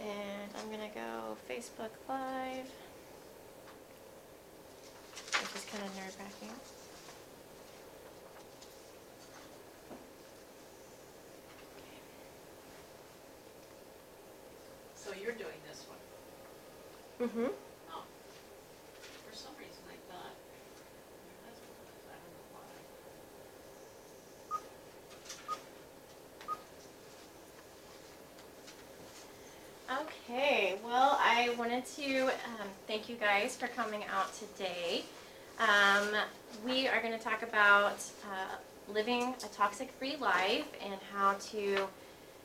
And I'm going to go Facebook Live, which is kind of nerve-wracking. So you're doing this one? Mm-hmm. Oh. For some reason I thought your husband was. I don't know why. Okay, well, I wanted to thank you guys for coming out today. We are going to talk about living a toxic-free life and how to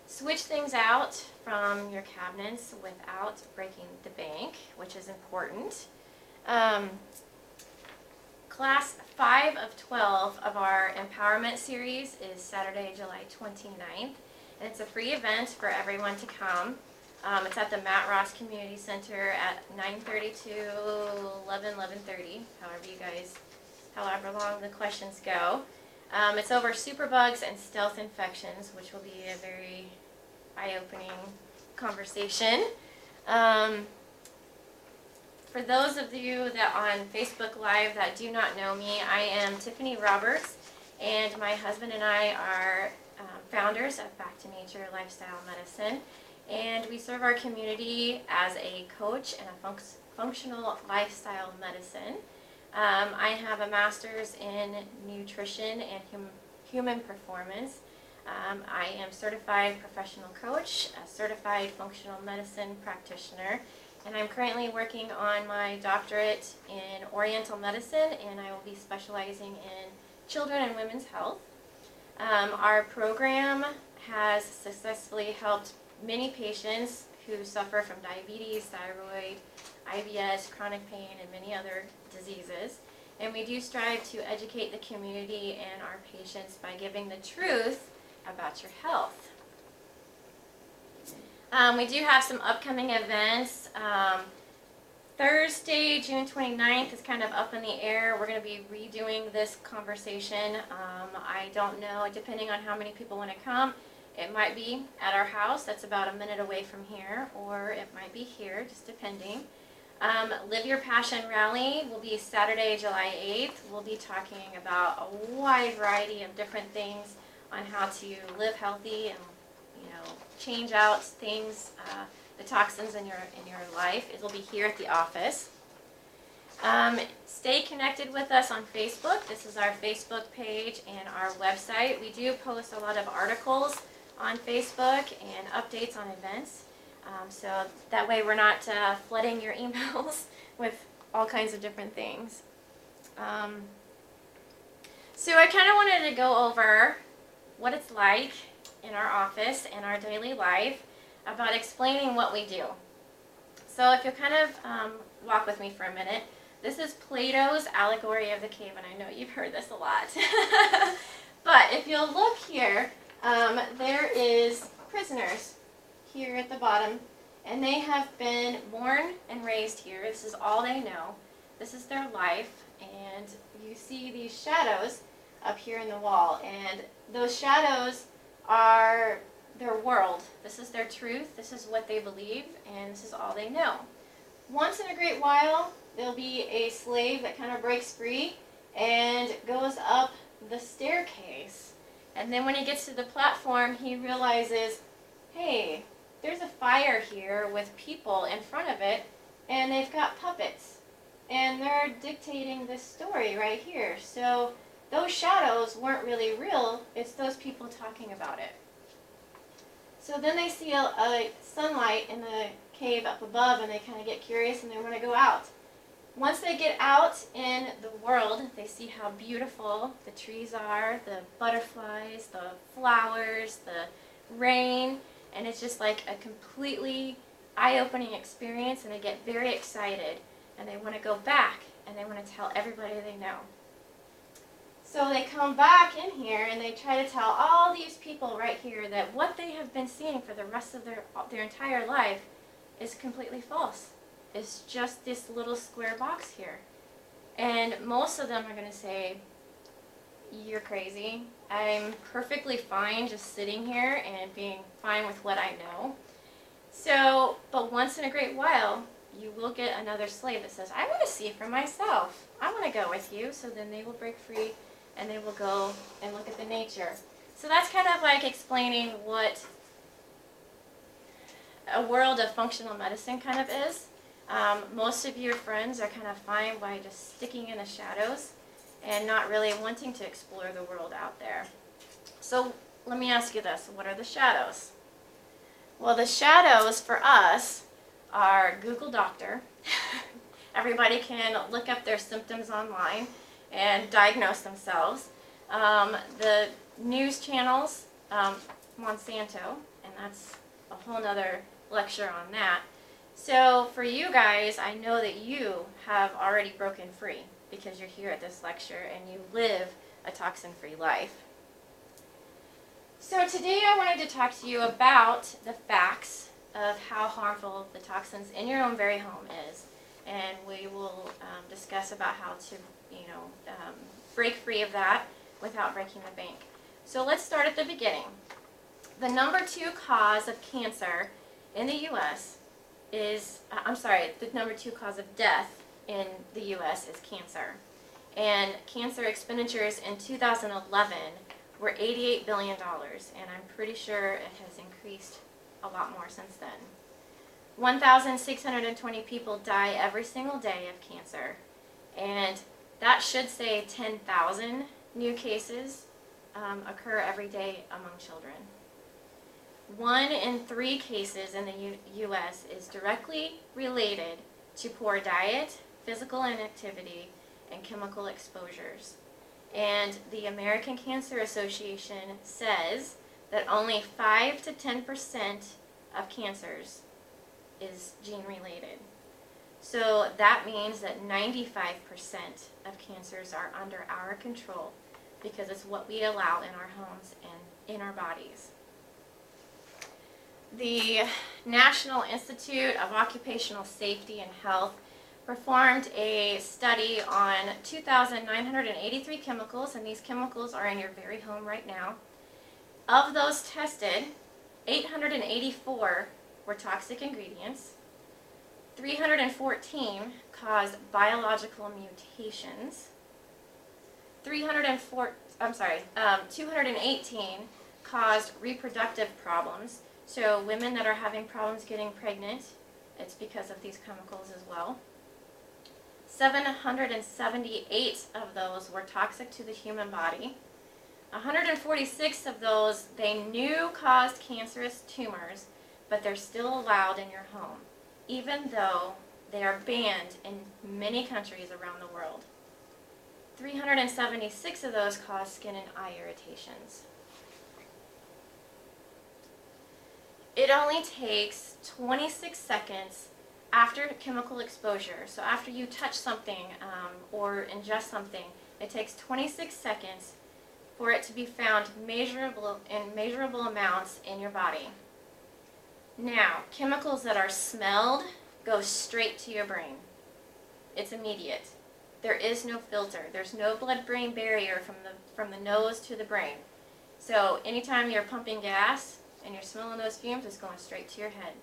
switch things out from your cabinets without breaking the bank, which is important. Class 5 of 12 of our empowerment series is Saturday, July 29th, and it's a free event for everyone to come. It's at the Matt Ross Community Center at 9:30 to 11:30, however long the questions go. It's over superbugs and stealth infections, which will be a very eye-opening conversation. For those of you that on Facebook Live that do not know me, I am Tiffany Roberts, and my husband and I are founders of Back to Nature Lifestyle Medicine, and we serve our community as a coach and a functional lifestyle medicine. I have a master's in nutrition and human performance. I am certified professional coach, a certified functional medicine practitioner, and I'm currently working on my doctorate in Oriental medicine, and I will be specializing in children and women's health. Our program has successfully helped many patients who suffer from diabetes, thyroid, IBS, chronic pain, and many other diseases. And we do strive to educate the community and our patients by giving the truth about your health. We do have some upcoming events. Thursday, June 29th is kind of up in the air. We're going to be redoing this conversation. I don't know, depending on how many people want to come. It might be at our house, that's about a minute away from here, or it might be here, just depending. Live Your Passion Rally will be Saturday, July 8th. We'll be talking about a wide variety of different things on how to live healthy and, change out things, the toxins in your life. It will be here at the office. Stay connected with us on Facebook. This is our Facebook page and our website. We do post a lot of articles on Facebook and updates on events. So that way we're not flooding your emails with all kinds of different things. So I kind of wanted to go over what it's like in our office and our daily life about explaining what we do. So if you'll kind of walk with me for a minute. This is Plato's allegory of the cave, and I know you've heard this a lot. But if you'll look here, there is prisoners here at the bottom, and they have been born and raised here. This is all they know. This is their life, and you see these shadows up here in the wall, and those shadows are their world. This is their truth, this is what they believe, and this is all they know. Once in a great while, there'll be a slave that kind of breaks free and goes up the staircase. And then when he gets to the platform, he realizes, hey, there's a fire here with people in front of it, and they've got puppets. And they're dictating this story right here. So those shadows weren't really real, it's those people talking about it. So then they see a sunlight in the cave up above, and they kind of get curious and they want to go out. Once they get out in the world, they see how beautiful the trees are, the butterflies, the flowers, the rain, and it's just like a completely eye-opening experience, and they get very excited, and they want to go back, and they want to tell everybody they know. So they come back in here, and they try to tell all these people right here that what they have been seeing for the rest of their entire life is completely false. It's just this little square box here. And most of them are going to say, you're crazy. I'm perfectly fine just sitting here and being fine with what I know. So, once in a great while, you will get another slave that says, I want to see for myself. I want to go with you. So then they will break free and they will go and look at the nature. So that's kind of like explaining what a world of functional medicine kind of is. Most of your friends are kind of fine by just sticking in the shadows and not really wanting to explore the world out there. So let me ask you this, what are the shadows? Well, the shadows for us are Google Doctor. Everybody can look up their symptoms online and diagnose themselves. The news channels, Monsanto, and that's a whole nother lecture on that. So for you guys, I know that you have already broken free because you're here at this lecture and you live a toxin-free life. So today I wanted to talk to you about the facts of how harmful the toxins in your own very home is. And we will discuss about how to, break free of that without breaking the bank. So let's start at the beginning. The number 2 cause of cancer in the U.S. is, the number 2 cause of death in the U.S. is cancer. And cancer expenditures in 2011 were $88 billion, and I'm pretty sure it has increased a lot more since then. 1,620 people die every single day of cancer, and that should say 10,000 new cases occur every day among children. 1 in 3 cases in the U.S. is directly related to poor diet, physical inactivity, and chemical exposures. And the American Cancer Association says that only 5 to 10% of cancers is gene-related. So that means that 95% of cancers are under our control because it's what we allow in our homes and in our bodies. The National Institute of Occupational Safety and Health performed a study on 2,983 chemicals, and these chemicals are in your very home right now. Of those tested, 884 were toxic ingredients, 314 caused biological mutations, 218 caused reproductive problems. So women that are having problems getting pregnant, it's because of these chemicals as well. 778 of those were toxic to the human body. 146 of those they knew caused cancerous tumors, but they're still allowed in your home, even though they are banned in many countries around the world. 376 of those cause skin and eye irritations. It only takes 26 seconds after chemical exposure, so after you touch something or ingest something, it takes 26 seconds for it to be found in measurable amounts in your body. Now, chemicals that are smelled go straight to your brain. It's immediate. There is no filter. There's no blood-brain barrier from the nose to the brain. So anytime you're pumping gas and you're smelling those fumes, it's going straight to your head.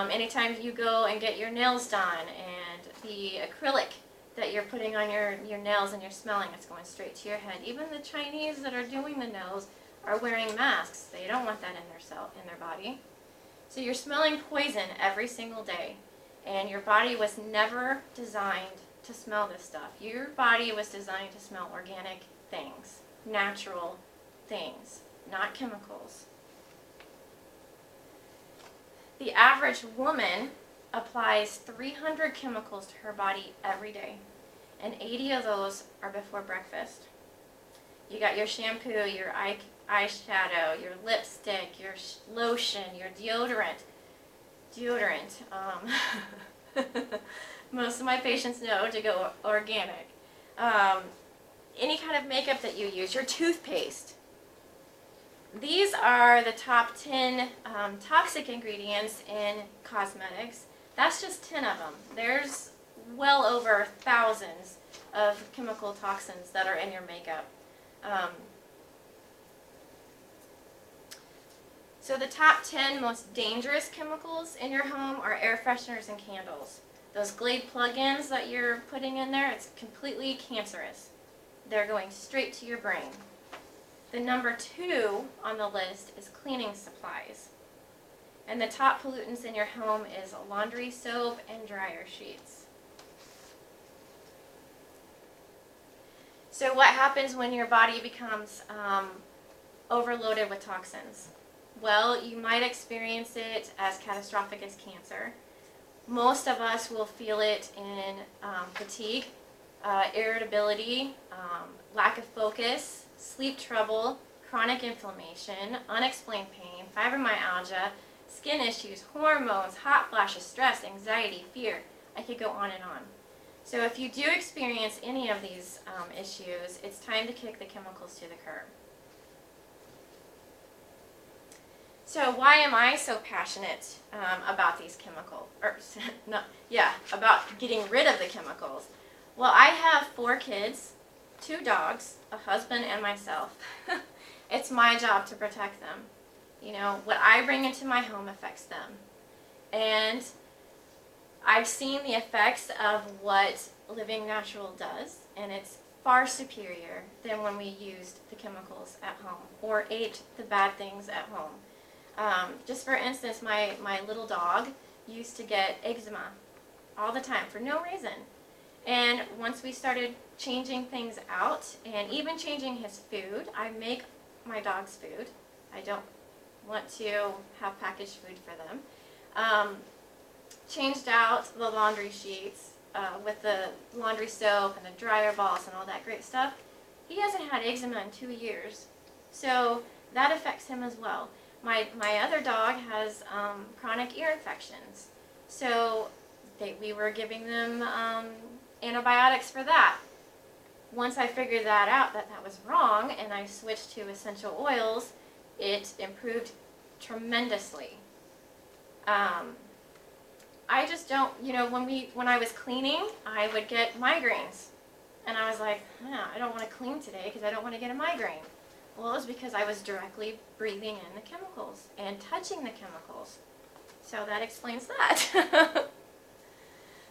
Anytime you go and get your nails done and the acrylic that you're putting on your nails and you're smelling, it's going straight to your head. Even the Chinese that are doing the nails are wearing masks. They don't want that in their body. So you're smelling poison every single day, and your body was never designed to smell this stuff. Your body was designed to smell organic things, natural things, not chemicals. The average woman applies 300 chemicals to her body every day, and 80 of those are before breakfast. You got your shampoo, your eyeshadow, your lipstick, your lotion, your deodorant. Most of my patients know to go organic. Any kind of makeup that you use, your toothpaste. These are the top 10 toxic ingredients in cosmetics. That's just 10 of them. There's well over thousands of chemical toxins that are in your makeup. So the top 10 most dangerous chemicals in your home are air fresheners and candles. Those Glade plug-ins that you're putting in there, it's completely cancerous. They're going straight to your brain. The number 2 on the list is cleaning supplies. And the top pollutants in your home is laundry soap and dryer sheets. So what happens when your body becomes overloaded with toxins? Well, you might experience it as catastrophic as cancer. Most of us will feel it in fatigue, irritability, lack of focus, sleep trouble, chronic inflammation, unexplained pain, fibromyalgia, skin issues, hormones, hot flashes, stress, anxiety, fear. I could go on and on. So if you do experience any of these issues, it's time to kick the chemicals to the curb. So why am I so passionate about these chemicals? About getting rid of the chemicals. Well, I have 4 kids, 2 dogs, a husband, and myself. It's my job to protect them. You know, what I bring into my home affects them. And I've seen the effects of what living natural does, and it's far superior than when we used the chemicals at home or ate the bad things at home. Just for instance, my little dog used to get eczema all the time for no reason. And once we started changing things out and even changing his food, I make my dog's food. I don't want to have packaged food for them. Changed out the laundry sheets with the laundry soap and the dryer balls and all that great stuff. He hasn't had eczema in 2 years. So that affects him as well. My other dog has chronic ear infections. So we were giving them antibiotics for that. Once I figured that out, that was wrong, and I switched to essential oils, it improved tremendously. I just don't, when I was cleaning, I would get migraines. And I was like, I don't want to clean today because I don't want to get a migraine. Well, it was because I was directly breathing in the chemicals and touching the chemicals. So that explains that.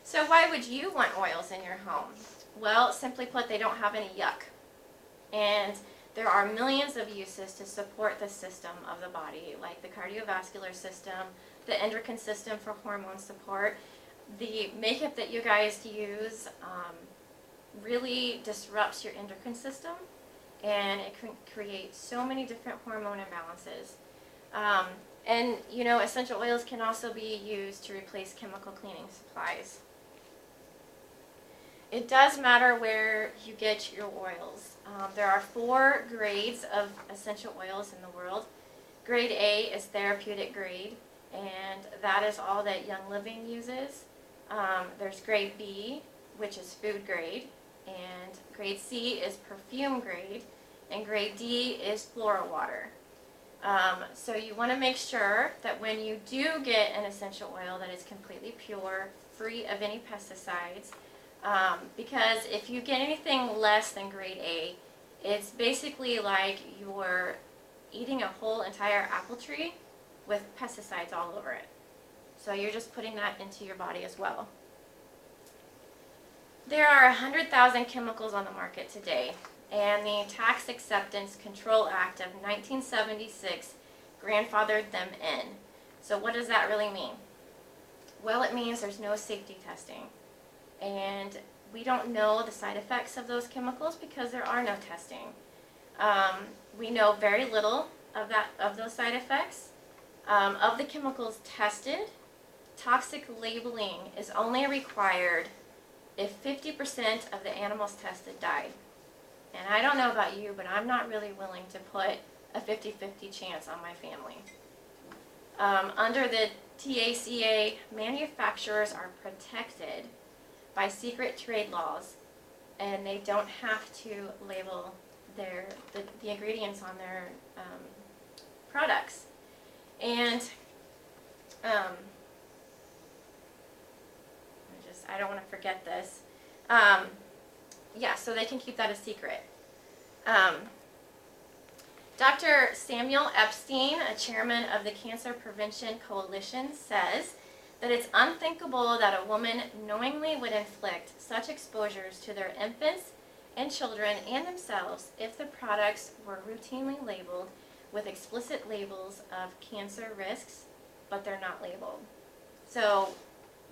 So why would you want oils in your home? Well, simply put, they don't have any yuck. And there are millions of uses to support the system of the body, like the cardiovascular system, the endocrine system for hormone support. The makeup that you guys use really disrupts your endocrine system, and it can create so many different hormone imbalances. And essential oils can also be used to replace chemical cleaning supplies. It does matter where you get your oils. There are 4 grades of essential oils in the world. Grade A is therapeutic grade, and that is all that Young Living uses. There's grade B, which is food grade, and grade C is perfume grade, and grade D is floral water. So you want to make sure that when you do get an essential oil that is completely pure, free of any pesticides, because if you get anything less than grade A, it's basically like you're eating a whole entire apple tree with pesticides all over it. So you're just putting that into your body as well. There are 100,000 chemicals on the market today, and the Tax Acceptance Control Act of 1976 grandfathered them in. So what does that really mean? Well, it means there's no safety testing. And we don't know the side effects of those chemicals because there are no testing. We know very little of those side effects. Of the chemicals tested, toxic labeling is only required if 50% of the animals tested died. And I don't know about you, but I'm not really willing to put a 50-50 chance on my family. Under the TACA, manufacturers are protected by secret trade laws, and they don't have to label the ingredients on their products. And I don't want to forget this. So they can keep that a secret. Dr. Samuel Epstein, a chairman of the Cancer Prevention Coalition, says that it's unthinkable that a woman knowingly would inflict such exposures to their infants and children and themselves if the products were routinely labeled with explicit labels of cancer risks, but they're not labeled. So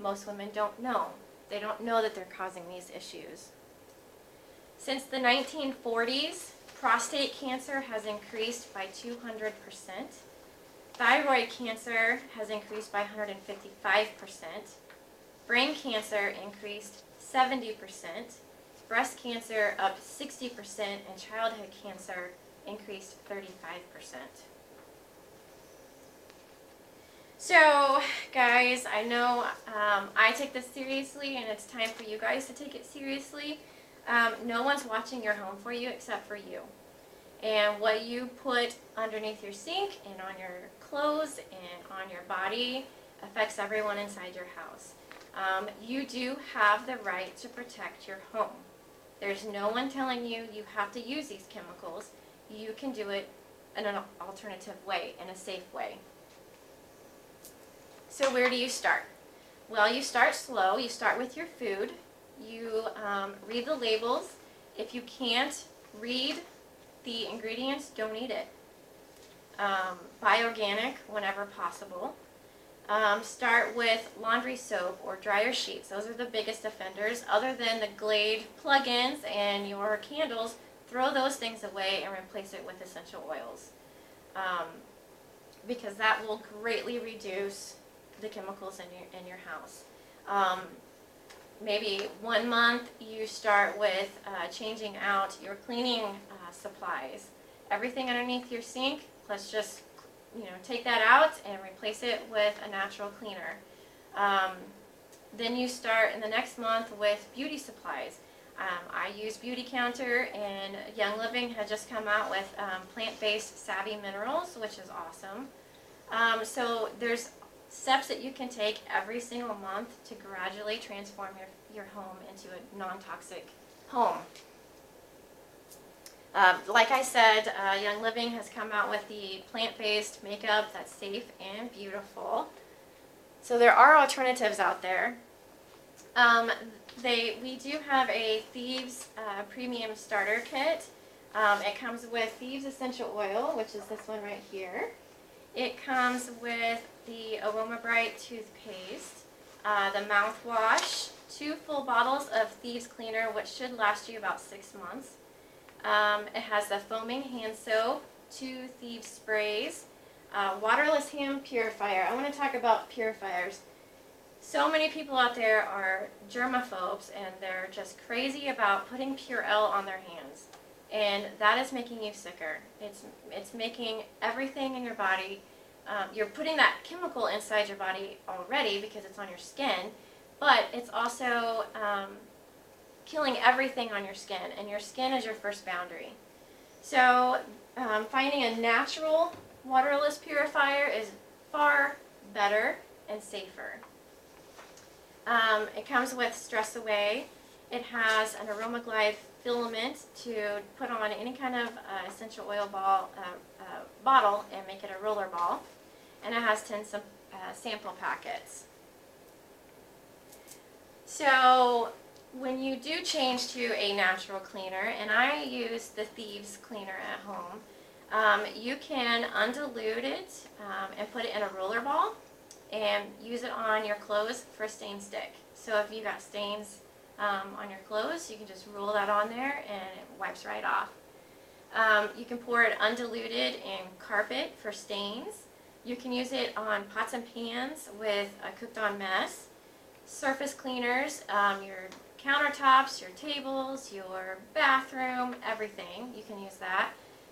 most women don't know. They don't know that they're causing these issues. Since the 1940s, prostate cancer has increased by 200%. Thyroid cancer has increased by 155%. Brain cancer increased 70%. Breast cancer up 60%, and childhood cancer increased 35%. So, guys, I know I take this seriously, and it's time for you guys to take it seriously. No one's watching your home for you except for you. And what you put underneath your sink and on your clothes and on your body affects everyone inside your house. You do have the right to protect your home. There's no one telling you you have to use these chemicals. You can do it in an alternative way, in a safe way. So where do you start? Well, you start slow. You start with your food. You read the labels. If you can't read the ingredients, don't eat it. Buy organic whenever possible. Start with laundry soap or dryer sheets. Those are the biggest offenders. Other than the Glade plug-ins and your candles, throw those things away and replace it with essential oils. Because that will greatly reduce the chemicals in your house. Maybe 1 month you start with changing out your cleaning supplies. Everything underneath your sink, let's just take that out and replace it with a natural cleaner. Then you start in the next month with beauty supplies. I use Beauty Counter, and Young Living had just come out with plant-based Savvy Minerals, which is awesome. So there's steps that you can take every single month to gradually transform your home into a non-toxic home. Like I said, Young Living has come out with the plant-based makeup that's safe and beautiful. So there are alternatives out there. We do have a Thieves premium starter kit. It comes with Thieves essential oil, which is this one right here. It comes with the Aroma Bright toothpaste, the mouthwash, 2 full bottles of Thieves cleaner, which should last you about 6 months. It has the foaming hand soap, 2 Thieves sprays, waterless hand purifier. I want to talk about purifiers. So many people out there are germaphobes, and they're just crazy about putting Purell on their hands. And that is making you sicker. It's making everything in your body, you're putting that chemical inside your body already because it's on your skin, but it's also killing everything on your skin, and your skin is your first boundary. So finding a natural waterless purifier is far better and safer. It comes with Stress Away. It has an Aroma Glide filament to put on any kind of essential oil bottle and make it a roller ball. And it has 10 sample packets. So when you do change to a natural cleaner, and I use the Thieves cleaner at home, you can undilute it and put it in a roller ball and use it on your clothes for a stain stick. So if you got stains on your clothes, you can just roll that on there and it wipes right off. You can pour it undiluted in carpet for stains. You can use it on pots and pans with a cooked on mess. Surface cleaners, your countertops, your tables, your bathroom, everything. You can use that.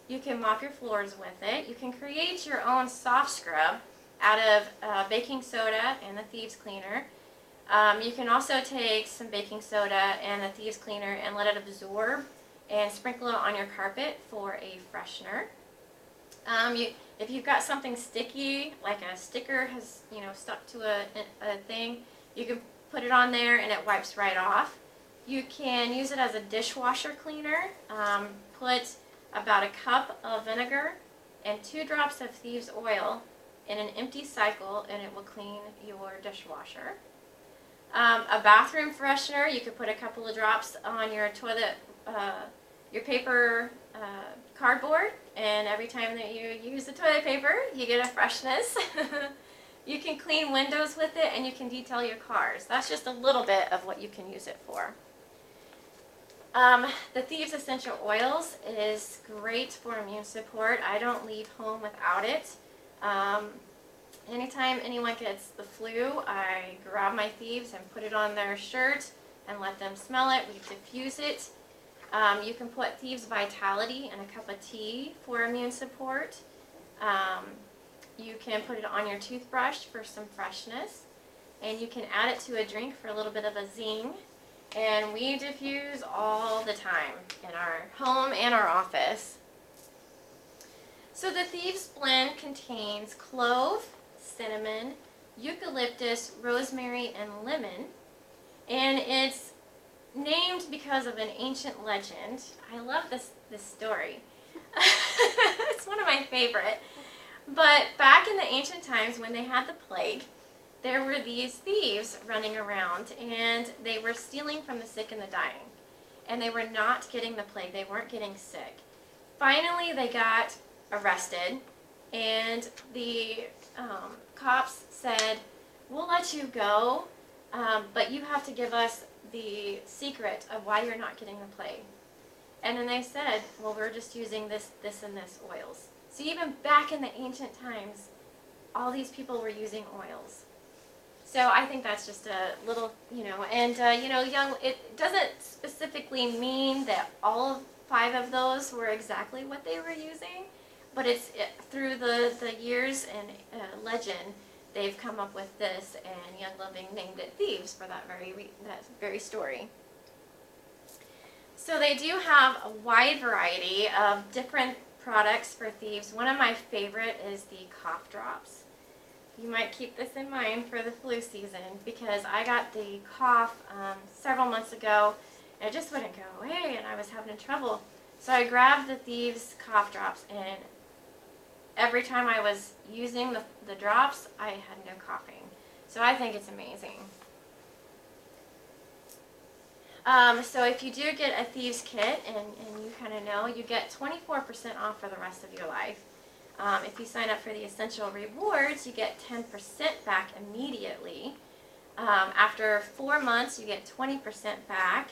You can mop your floors with it. You can create your own soft scrub out of baking soda and the Thieves cleaner. You can also take some baking soda and the Thieves cleaner and let it absorb and sprinkle it on your carpet for a freshener. If you've got something sticky, like a sticker has stuck to a thing, you can put it on there and it wipes right off. You can use it as a dishwasher cleaner. Put about a cup of vinegar and 2 drops of Thieves oil in an empty cycle, and it will clean your dishwasher. A bathroom freshener, you could put a couple of drops on your toilet, your paper cardboard, and every time that you use the toilet paper, you get a freshness. You can clean windows with it, and you can detail your cars. That's just a little bit of what you can use it for. The Thieves essential oils is great for immune support. I don't leave home without it. Anytime anyone gets the flu, I grab my Thieves and put it on their shirt and let them smell it. We diffuse it. You can put Thieves Vitality in a cup of tea for immune support. You can put it on your toothbrush for some freshness. And you can add it to a drink for a little bit of a zing. And we diffuse all the time in our home and our office. So the Thieves blend contains clove, cinnamon, eucalyptus, rosemary, and lemon. And it's named because of an ancient legend. I love this story. It's one of my favorite. But back in the ancient times when they had the plague, there were these thieves running around, and they were stealing from the sick and the dying. And they were not getting the plague. They weren't getting sick. Finally, they got arrested, and the cops said, "We'll let you go, but you have to give us the secret of why you're not getting the plague." And then they said, "Well, we're just using this, and this oils." So even back in the ancient times, all these people were using oils. So I think that's just a little, and it doesn't specifically mean that all 5 of those were exactly what they were using, but through the years and legend, they've come up with this, and Young Living named it Thieves for that very story. So they do have a wide variety of different products for Thieves. One of my favorite is the cough drops. You might keep this in mind for the flu season, because I got the cough several months ago, and it just wouldn't go away, and I was having trouble. So I grabbed the Thieves cough drops, and every time I was using the drops, I had no coughing. So I think it's amazing. So if you do get a Thieves kit, and you kind of know, you get 24% off for the rest of your life. If you sign up for the Essential Rewards, you get 10% back immediately. After 4 months, you get 20% back.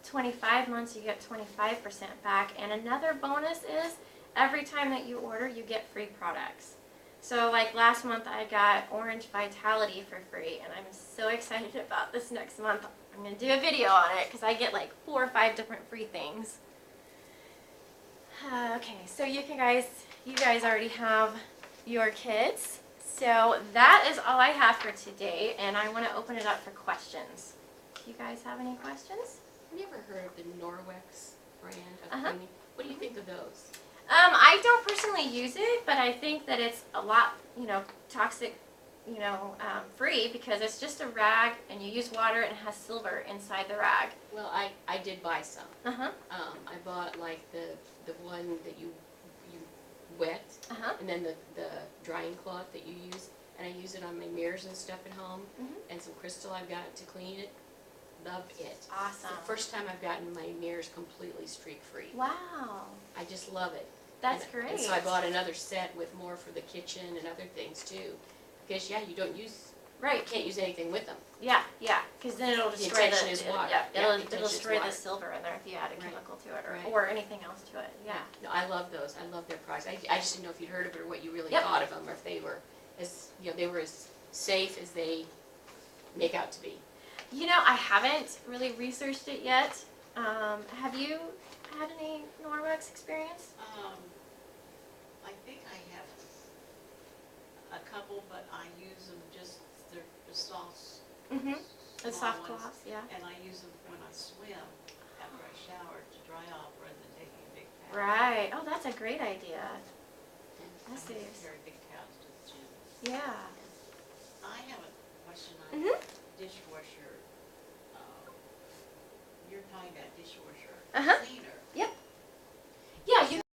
25 months, you get 25% back. And another bonus is every time that you order, you get free products. So like last month, I got Orange Vitality for free, and I'm so excited about this next month. I'm going to do a video on it because I get like 4 or 5 different free things. Okay, so you guys already have your kits. So that is all I have for today, and I want to open it up for questions. Do you guys have any questions? Have you ever heard of the Norwex brand of cleaning? What do you think of those? I don't personally use it, but I think that it's a lot, toxic, free, because it's just a rag, and you use water, and it has silver inside the rag. Well, I did buy some. Uh-huh. I bought like the one that you wet, and then the drying cloth that you use, and I use it on my mirrors and stuff at home, and some crystal I've got to clean it. Love it. Awesome. It's the first time I've gotten my mirrors completely streak-free. Wow. I just love it. That's great. And so I bought another set with more for the kitchen and other things too. Because you don't use, you can't use anything with them. Yeah, because then it'll destroy intention is water. It'll destroy the silver in there if you add a chemical to it or anything else to it. Yeah. No, I love those. I love their products. I just didn't know if you'd heard of it or what you really thought of them, or if they were as safe as they make out to be. I haven't really researched it yet. Have you had any Norwex experience? I think I have a couple, but I use them just, they're the soft. The soft cloths, yeah. And I use them when I swim after I shower to dry off rather than taking a big bath. Right. Oh, that's a great idea. I carry big towels to the gym. Yeah. I have a question on dishwasher. You're talking about dishwasher cleaner.